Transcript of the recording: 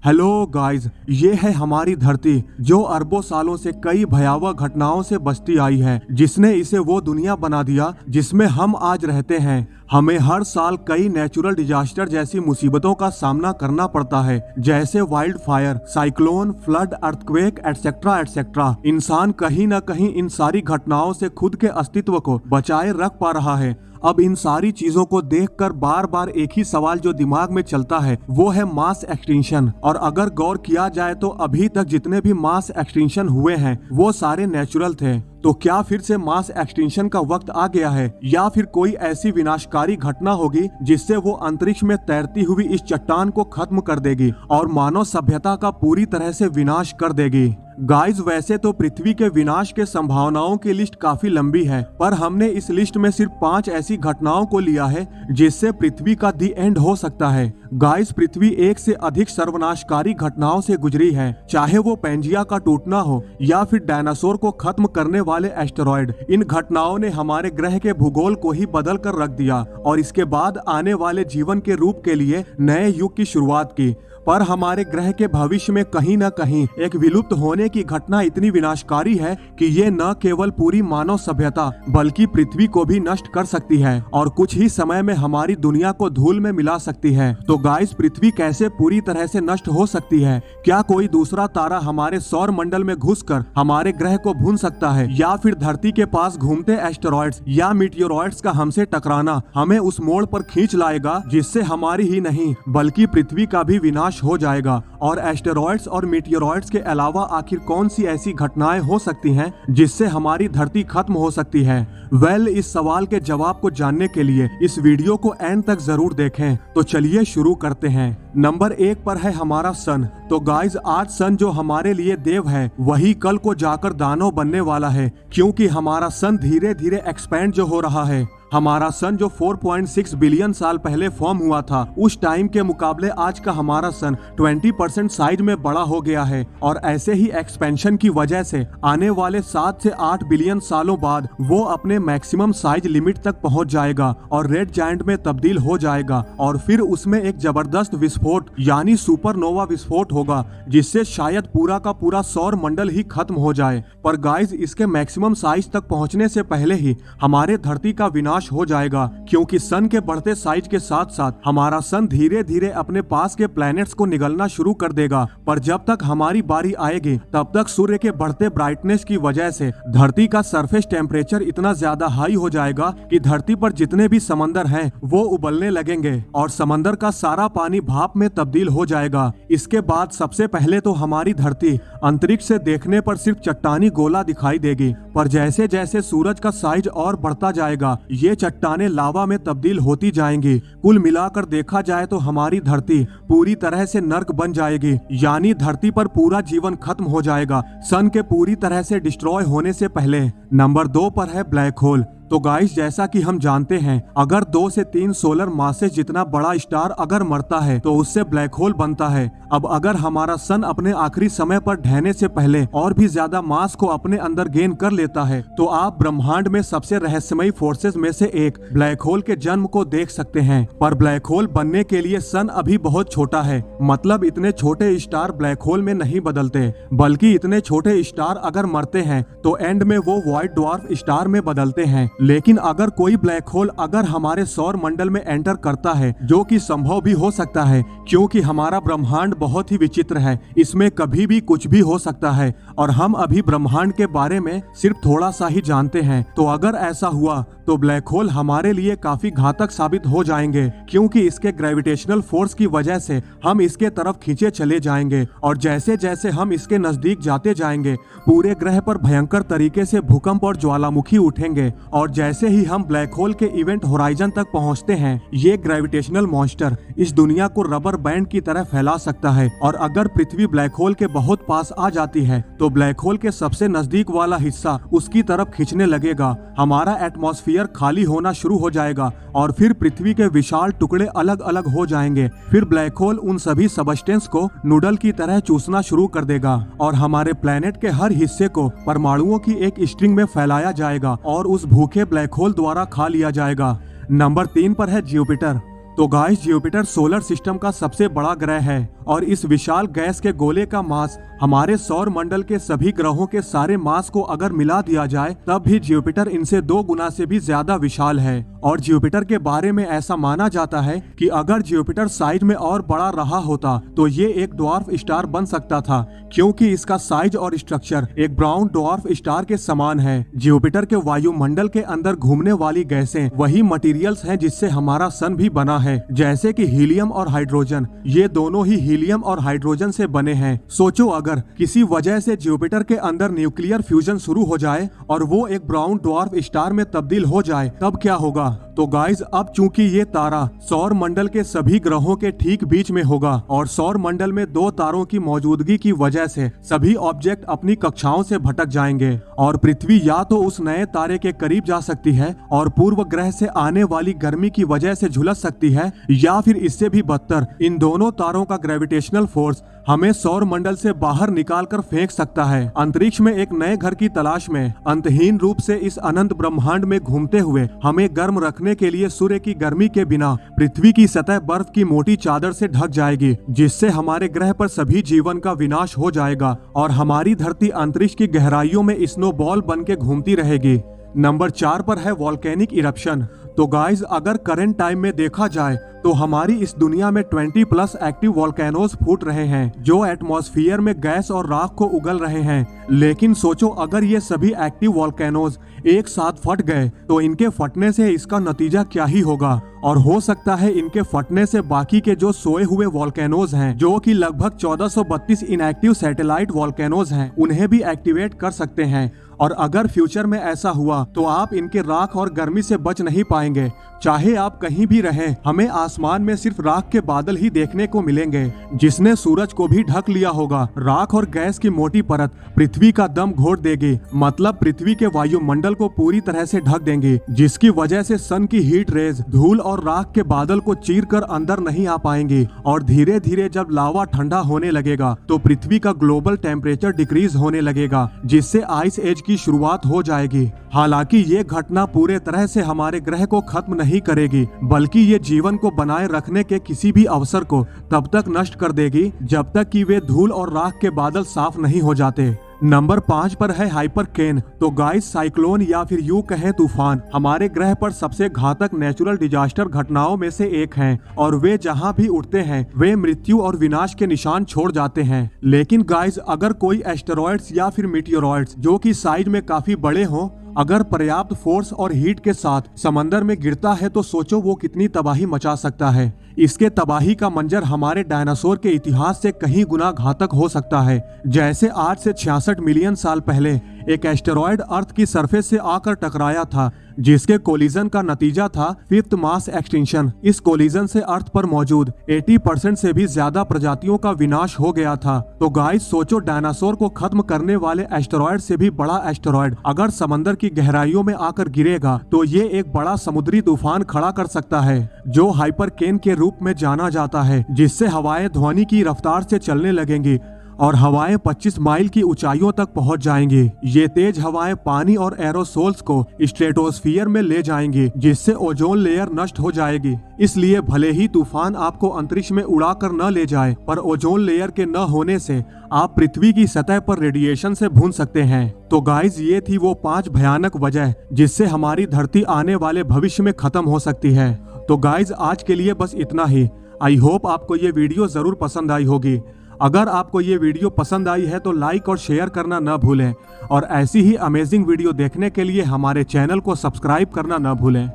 Hello guys, ये है हमारी धरती जो अरबों सालों से कई भयावह घटनाओं से बचती आई है, जिसने इसे वो दुनिया बना दिया जिसमें हम आज रहते हैं। हमें हर साल कई नेचुरल डिजास्टर जैसी मुसीबतों का सामना करना पड़ता है, जैसे wild fire, cyclone, flood, earthquake etcetera etcetera. इंसान कहीं न कहीं इन सारी घटनाओं से खुद के अस्तित्व को बचाए रख पा रहा है। अब इन सारी चीजों को देखकर बार बार एक ही सवाल जो दिमाग में चलता है वो है मास एक्सटिंक्शन। और अगर गौर किया जाए तो अभी तक जितने भी मास एक्सटिंक्शन हुए हैं वो सारे नेचुरल थे। तो क्या फिर से मास एक्सटिंक्शन का वक्त आ गया है, या फिर कोई ऐसी विनाशकारी घटना होगी जिससे वो अंतरिक्ष में तैरती हुई इस चट्टान को खत्म कर देगी और मानव सभ्यता का पूरी तरह से विनाश कर देगी। गाइस, वैसे तो पृथ्वी के विनाश के संभावनाओं की लिस्ट काफी लंबी है, पर हमने इस लिस्ट में सिर्फ 5 ऐसी घटनाओं को लिया है जिससे पृथ्वी का दी एंड हो सकता है। गाइस, पृथ्वी एक से अधिक सर्वनाशकारी घटनाओं से गुजरी है, चाहे वो पेंजिया का टूटना हो या फिर डायनासोर को खत्म करने वाले एस्टेरॉयड। इन घटनाओं ने हमारे ग्रह के भूगोल को ही बदल कर रख दिया और इसके बाद आने वाले जीवन के रूप के लिए नए युग की शुरुआत की। पर हमारे ग्रह के भविष्य में कहीं न कहीं एक विलुप्त होने की घटना इतनी विनाशकारी है कि ये न केवल पूरी मानव सभ्यता बल्कि पृथ्वी को भी नष्ट कर सकती है और कुछ ही समय में हमारी दुनिया को धूल में मिला सकती है। तो गाइस, पृथ्वी कैसे पूरी तरह से नष्ट हो सकती है? क्या कोई दूसरा तारा हमारे सौर मंडल में घुसकर हमारे ग्रह को भून सकता है, या फिर धरती के पास घूमते एस्टेरॉयड्स या मीटियोरॉयड्स का हमसे टकराना हमें उस मोड़ पर खींच लाएगा जिससे हमारी ही नहीं बल्कि पृथ्वी का भी विनाश हो जाएगा? और एस्टेरॉयड्स और मीटियोरॉयड्स के अलावा आखिर कौन सी ऐसी घटनाएं हो सकती हैं जिससे हमारी धरती खत्म हो सकती है? इस सवाल के जवाब को जानने के लिए इस वीडियो को एंड तक जरूर देखें। तो चलिए शुरू करते हैं। नंबर 1 पर है हमारा सन। तो गाइज, आज सन जो हमारे लिए देव है वही कल को जाकर दानव बनने वाला है, क्योंकि हमारा सन धीरे धीरे एक्सपैंड जो हो रहा है। हमारा सन जो 4.6 बिलियन साल पहले फॉर्म हुआ था, उस टाइम के मुकाबले आज का हमारा सन 20% साइज में बड़ा हो गया है। और ऐसे ही एक्सपेंशन की वजह से आने वाले 7 से 8 बिलियन सालों बाद वो अपने मैक्सिमम साइज लिमिट तक पहुंच जाएगा और रेड जायंट में तब्दील हो जाएगा। और फिर उसमें एक जबरदस्त विस्फोट यानी सुपरनोवा विस्फोट होगा, जिससे शायद पूरा का पूरा सौर मंडल ही खत्म हो जाए। पर गाइज, इसके मैक्सिमम साइज तक पहुंचने से पहले ही हमारे धरती का विनाश हो जाएगा, क्योंकि सन के बढ़ते साइज के साथ साथ हमारा सन धीरे धीरे अपने पास के प्लैनेट्स को निगलना शुरू कर देगा। पर जब तक हमारी बारी आएगी तब तक सूर्य के बढ़ते ब्राइटनेस की वजह से धरती का सरफेस टेम्परेचर इतना ज्यादा हाई हो जाएगा कि धरती पर जितने भी समंदर हैं वो उबलने लगेंगे और समंदर का सारा पानी भाप में तब्दील हो जाएगा। इसके बाद सबसे पहले तो हमारी धरती अंतरिक्ष से देखने पर सिर्फ चट्टानी गोला दिखाई देगी, पर जैसे जैसे सूरज का साइज और बढ़ता जाएगा ये चट्टानें लावा में तब्दील होती जाएंगी। कुल मिलाकर देखा जाए तो हमारी धरती पूरी तरह से नर्क बन जाएगी, यानी धरती पर पूरा जीवन खत्म हो जाएगा सन के पूरी तरह से डिस्ट्रॉय होने से पहले। नंबर 2 पर है ब्लैक होल। तो गाइस, जैसा कि हम जानते हैं, अगर 2 से 3 सोलर मासेस जितना बड़ा स्टार अगर मरता है तो उससे ब्लैक होल बनता है। अब अगर हमारा सन अपने आखिरी समय पर ढहने से पहले और भी ज्यादा मास को अपने अंदर गेन कर लेता है तो आप ब्रह्मांड में सबसे रहस्यमयी फोर्सेस में से एक ब्लैक होल के जन्म को देख सकते हैं। पर ब्लैक होल बनने के लिए सन अभी बहुत छोटा है, मतलब इतने छोटे स्टार ब्लैक होल में नहीं बदलते, बल्कि इतने छोटे स्टार अगर मरते हैं तो एंड में वो व्हाइट ड्वार्फ स्टार में बदलते हैं। लेकिन अगर कोई ब्लैक होल अगर हमारे सौर मंडल में एंटर करता है, जो कि संभव भी हो सकता है क्योंकि हमारा ब्रह्मांड बहुत ही विचित्र है, इसमें कभी भी कुछ भी हो सकता है और हम अभी ब्रह्मांड के बारे में सिर्फ थोड़ा सा ही जानते हैं। तो अगर ऐसा हुआ तो ब्लैक होल हमारे लिए काफी घातक साबित हो जाएंगे, क्योंकि इसके ग्रेविटेशनल फोर्स की वजह से हम इसके तरफ खींचे चले जाएंगे और जैसे जैसे हम इसके नजदीक जाते जाएंगे पूरे ग्रह पर भयंकर तरीके से भूकंप और ज्वालामुखी उठेंगे। और जैसे ही हम ब्लैक होल के इवेंट होराइजन तक पहुंचते हैं, ये ग्रेविटेशनल मॉन्स्टर इस दुनिया को रबर बैंड की तरह फैला सकता है। और अगर पृथ्वी ब्लैक होल के बहुत पास आ जाती है तो ब्लैक होल के सबसे नजदीक वाला हिस्सा उसकी तरफ खींचने लगेगा, हमारा एटमॉस्फेयर खाली होना शुरू हो जाएगा और फिर पृथ्वी के विशाल टुकड़े अलग अलग हो जाएंगे। फिर ब्लैक होल उन सभी सबस्टेंस को नूडल की तरह चूसना शुरू कर देगा और हमारे प्लेनेट के हर हिस्से को परमाणुओं की एक स्ट्रिंग में फैलाया जाएगा और उस भूखे ब्लैक होल द्वारा खा लिया जाएगा। नंबर 3 पर है जुपिटर। तो गाइस, जुपिटर सोलर सिस्टम का सबसे बड़ा ग्रह है और इस विशाल गैस के गोले का मास हमारे सौर मंडल के सभी ग्रहों के सारे मास को अगर मिला दिया जाए तब भी जुपिटर इनसे 2 गुना से भी ज्यादा विशाल है। और जुपिटर के बारे में ऐसा माना जाता है कि अगर जुपिटर साइज में और बड़ा रहा होता तो ये एक ड्वार्फ स्टार बन सकता था, क्योंकि इसका साइज और स्ट्रक्चर एक ब्राउन ड्वार्फ स्टार के समान है। जुपिटर के वायुमंडल के अंदर घूमने वाली गैसें वही मटेरियल्स हैं जिससे हमारा सन भी बना है, जैसे कि हीलियम और हाइड्रोजन। ये दोनों ही हीलियम और हाइड्रोजन से बने हैं। सोचो अगर किसी वजह से जुपिटर के अंदर न्यूक्लियर फ्यूजन शुरू हो जाए और वो एक ब्राउन ड्वार्फ स्टार में तब्दील हो जाए तब क्या होगा। तो गाइज अब चूंकि ये तारा सौर मंडल के सभी ग्रहों के ठीक बीच में होगा और सौर मंडल में 2 तारों की मौजूदगी की वजह से सभी ऑब्जेक्ट अपनी कक्षाओं से भटक जाएंगे और पृथ्वी या तो उस नए तारे के करीब जा सकती है और पूर्व ग्रह से आने वाली गर्मी की वजह से झुलस सकती है, या फिर इससे भी बदतर इन दोनों तारों का ग्रेविटेशनल फोर्स हमें सौर मंडल से बाहर निकालकर फेंक सकता है। अंतरिक्ष में एक नए घर की तलाश में अंतहीन रूप से इस अनंत ब्रह्मांड में घूमते हुए हमें गर्म रखने के लिए सूर्य की गर्मी के बिना पृथ्वी की सतह बर्फ की मोटी चादर से ढक जाएगी, जिससे हमारे ग्रह पर सभी जीवन का विनाश हो जाएगा और हमारी धरती अंतरिक्ष की गहराइयों में स्नोबॉल बन के घूमती रहेगी। नंबर 4 पर है वॉल्केनिक इरप्शन। तो गाइज अगर करंट टाइम में देखा जाए तो हमारी इस दुनिया में 20+ एक्टिव वॉल्केनोज फूट रहे हैं जो एटमॉस्फेयर में गैस और राख को उगल रहे हैं। लेकिन सोचो अगर ये सभी एक्टिव वॉल्केनोज एक साथ फट गए तो इनके फटने से इसका नतीजा क्या ही होगा। और हो सकता है इनके फटने से बाकी के जो सोए हुए वॉल्केनोज हैं, जो कि लगभग 1432 इनएक्टिव सैटेलाइट वॉल्केनोज हैं, उन्हें भी एक्टिवेट कर सकते हैं। और अगर फ्यूचर में ऐसा हुआ तो आप इनके राख और गर्मी से बच नहीं पाएंगे। चाहे आप कहीं भी रहें, हमें आसमान में सिर्फ राख के बादल ही देखने को मिलेंगे जिसने सूरज को भी ढक लिया होगा। राख और गैस की मोटी परत पृथ्वी का दम घोट देगी, मतलब पृथ्वी के वायुमंडल को पूरी तरह से ढक देंगी, जिसकी वजह से सन की हीट रेज धूल और राख के बादल को चीर कर अंदर नहीं आ पाएंगी। और धीरे धीरे जब लावा ठंडा होने लगेगा तो पृथ्वी का ग्लोबल टेम्परेचर डिक्रीज होने लगेगा, जिससे आइस एज की शुरुआत हो जाएगी। हालांकि ये घटना पूरे तरह से हमारे ग्रह को खत्म नहीं करेगी, बल्कि ये जीवन को बनाए रखने के किसी भी अवसर को तब तक नष्ट कर देगी जब तक कि वे धूल और राख के बादल साफ नहीं हो जाते। नंबर 5 पर है हाइपरकेन। तो गाइस साइक्लोन या फिर यूं कहें तूफान हमारे ग्रह पर सबसे घातक नेचुरल डिजास्टर घटनाओं में से एक हैं और वे जहां भी उठते हैं वे मृत्यु और विनाश के निशान छोड़ जाते हैं। लेकिन गाइस अगर कोई एस्टेरॉयड्स या फिर मीटियोरॉयड्स जो कि साइज में काफी बड़े हों अगर पर्याप्त फोर्स और हीट के साथ समंदर में गिरता है तो सोचो वो कितनी तबाही मचा सकता है। इसके तबाही का मंजर हमारे डायनासोर के इतिहास से कहीं गुना घातक हो सकता है। जैसे आज से 66 मिलियन साल पहले एक एस्टेरॉयड अर्थ की सरफेस से आकर टकराया था, जिसके कोलिजन का नतीजा था 5th मास एक्सटिंक्शन। इस कोलिजन से अर्थ पर मौजूद 80% से भी ज्यादा प्रजातियों का विनाश हो गया था। तो गाइस सोचो डायनासोर को खत्म करने वाले एस्टेरॉयड से भी बड़ा एस्टेरॉयड अगर समंदर की गहराइयों में आकर गिरेगा तो ये एक बड़ा समुद्री तूफान खड़ा कर सकता है जो हाइपरकेन के रूप में जाना जाता है, जिससे हवाएं ध्वनि की रफ्तार से चलने लगेंगी और हवाएं 25 माइल की ऊंचाइयों तक पहुंच जाएंगी। ये तेज हवाएं पानी और एरोसोल्स को स्ट्रेटोस्फियर में ले जाएंगी, जिससे ओजोन लेयर नष्ट हो जाएगी। इसलिए भले ही तूफान आपको अंतरिक्ष में उड़ाकर न ले जाए, पर ओजोन लेयर के न होने से आप पृथ्वी की सतह पर रेडिएशन से भून सकते हैं। तो गाइज ये थी वो 5 भयानक वजह जिससे हमारी धरती आने वाले भविष्य में खत्म हो सकती है। तो गाइज आज के लिए बस इतना ही। आई होप आपको ये वीडियो जरूर पसंद आई होगी। अगर आपको ये वीडियो पसंद आई है तो लाइक और शेयर करना न भूलें और ऐसी ही अमेजिंग वीडियो देखने के लिए हमारे चैनल को सब्सक्राइब करना न भूलें।